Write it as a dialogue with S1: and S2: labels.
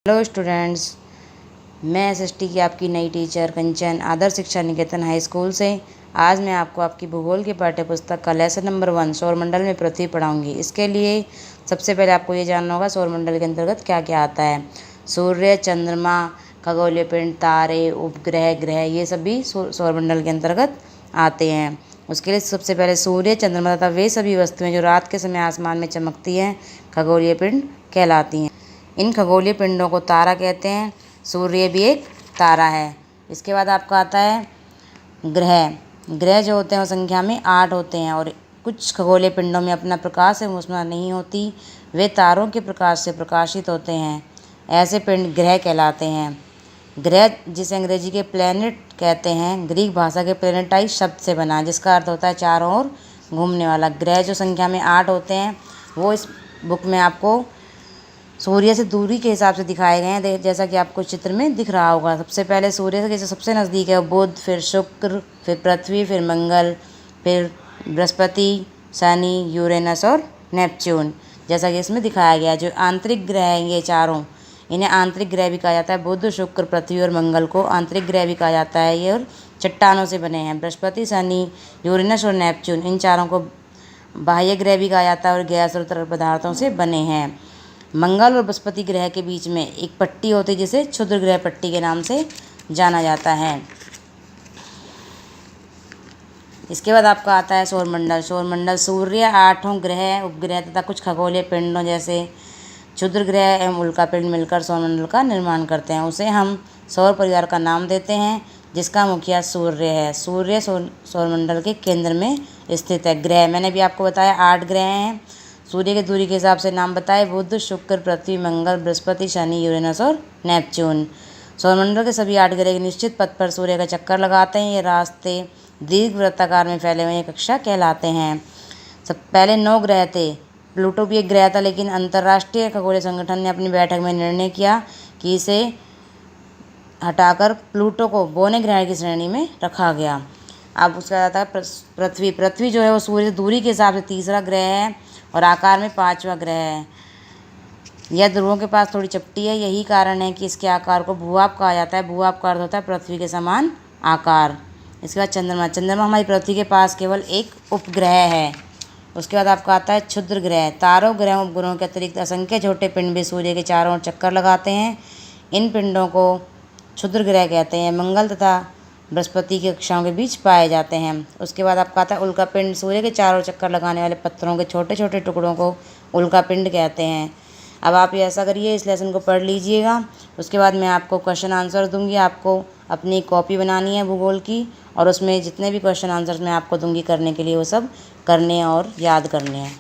S1: Hello students, मैं SST की आपकी नई टीचर कंचन आदर्श शिक्षा निकेतन हाई स्कूल से आज मैं आपको आपकी भूगोल की पाठ्य पुस्तक का लेसन नंबर 1 सौरमंडल में पृथ्वी पढ़ाऊंगी। इसके लिए सबसे पहले आपको ये जानना होगा सौरमंडल के अंतर्गत क्या क्या आता है। सूर्य, चंद्रमा, खगोलीय पिंड, तारे, उपग्रह, ग्रह, ये सभी सौरमंडल के अंतर्गत आते हैं। उसके लिए सबसे पहले सूर्य, चंद्रमा तथा वे सभी वस्तुएं जो रात के समय आसमान में चमकती हैं खगोलीय पिंड कहलाती हैं। इन खगोलीय पिंडों को तारा कहते हैं। सूर्य भी एक तारा है। इसके बाद आपका आता है ग्रह। ग्रह जो होते हैं वो संख्या में 8 होते हैं और कुछ खगोलीय पिंडों में अपना प्रकाश एवं ऊष्मा नहीं होती, वे तारों के प्रकाश से प्रकाशित होते हैं। ऐसे पिंड ग्रह कहलाते हैं। ग्रह जिसे अंग्रेजी के प्लैनेट कहते हैं, ग्रीक भाषा के प्लैनेटाइज शब्द से बना है जिसका अर्थ होता है चारों ओर घूमने वाला। ग्रह जो संख्या में 8 होते हैं वो इस बुक में आपको सूर्य से दूरी के हिसाब से दिखाए गए हैं, जैसा कि आपको चित्र में दिख रहा होगा। सबसे पहले सूर्य से जैसे सबसे नज़दीक है बुध, फिर शुक्र, फिर पृथ्वी, फिर मंगल, फिर बृहस्पति, शनि, यूरेनस और नेपच्यून, जैसा कि इसमें दिखाया गया है। जो आंतरिक ग्रह हैं ये चारों, इन्हें आंतरिक ग्रह भी कहा जाता है। बुध, शुक्र, पृथ्वी और मंगल को आंतरिक ग्रह भी कहा जाता है। ये और चट्टानों से बने हैं। बृहस्पति, शनि, यूरेनस और नेपच्यून, इन चारों को बाह्य ग्रह भी कहा जाता है और गैस और तरल पदार्थों से बने हैं। मंगल और बृहस्पति ग्रह के बीच में एक पट्टी होती है जिसे क्षुद्र ग्रह पट्टी के नाम से जाना जाता है। इसके बाद आपका आता है सौरमंडल। सौरमंडल सूर्य, 8 ग्रह, उपग्रह तथा कुछ खगोलीय पिंडों जैसे क्षुद्र ग्रह एवं उल्कापिंड मिलकर सौरमंडल का निर्माण करते हैं। उसे हम सौर परिवार का नाम देते हैं जिसका मुखिया सूर्य है। सूर्य सौरमंडल के केंद्र में स्थित है। ग्रह मैंने भी आपको बताया 8 ग्रह हैं। सूर्य की दूरी के हिसाब से नाम बताए बुध, शुक्र, पृथ्वी, मंगल, बृहस्पति, शनि, यूरेनस और नेपच्यून। सौरमंडल के सभी 8 ग्रह एक निश्चित पथ पर सूर्य का चक्कर लगाते हैं। ये रास्ते दीर्घ वृत्ताकार में फैले हुए कक्षा कहलाते हैं। सब पहले 9 ग्रह थे। प्लूटो भी एक ग्रह था, लेकिन अंतर्राष्ट्रीय खगोलीय संगठन ने अपनी बैठक में निर्णय किया कि इसे हटाकर प्लूटो को बौने ग्रह की श्रेणी में रखा गया। अब उसका आता है पृथ्वी। पृथ्वी जो है वो सूर्य से दूरी के हिसाब से तीसरा ग्रह है और आकार में 5वां ग्रह है। यह ध्रुवों के पास थोड़ी चपटी है, यही कारण है कि इसके आकार को भूभाग कहा जाता है। भूभाग का अर्थ होता है पृथ्वी के समान आकार। इसके बाद चंद्रमा। चंद्रमा हमारी पृथ्वी के पास केवल एक उपग्रह है। उसके बाद आपका आता है क्षुद्र ग्रह। तारों, ग्रहों, उपग्रहों के अतिरिक्त असंख्य छोटे पिंड भी सूर्य के चारों ओर चक्कर लगाते हैं। इन पिंडों को क्षुद्र ग्रह कहते हैं। मंगल तथा बृहस्पति की कक्षाओं के बीच पाए जाते हैं। उसके बाद आपका आता है उल्कापिंड। सूर्य के चारों चक्कर लगाने वाले पत्थरों के छोटे छोटे टुकड़ों को उल्कापिंड कहते हैं। अब आप ये ऐसा करिए, इस लेसन को पढ़ लीजिएगा। उसके बाद मैं आपको क्वेश्चन आंसर दूंगी। आपको अपनी कॉपी बनानी है भूगोल की और उसमें जितने भी क्वेश्चन आंसर्स मैं आपको दूंगी करने के लिए वो सब करने और याद करने हैं।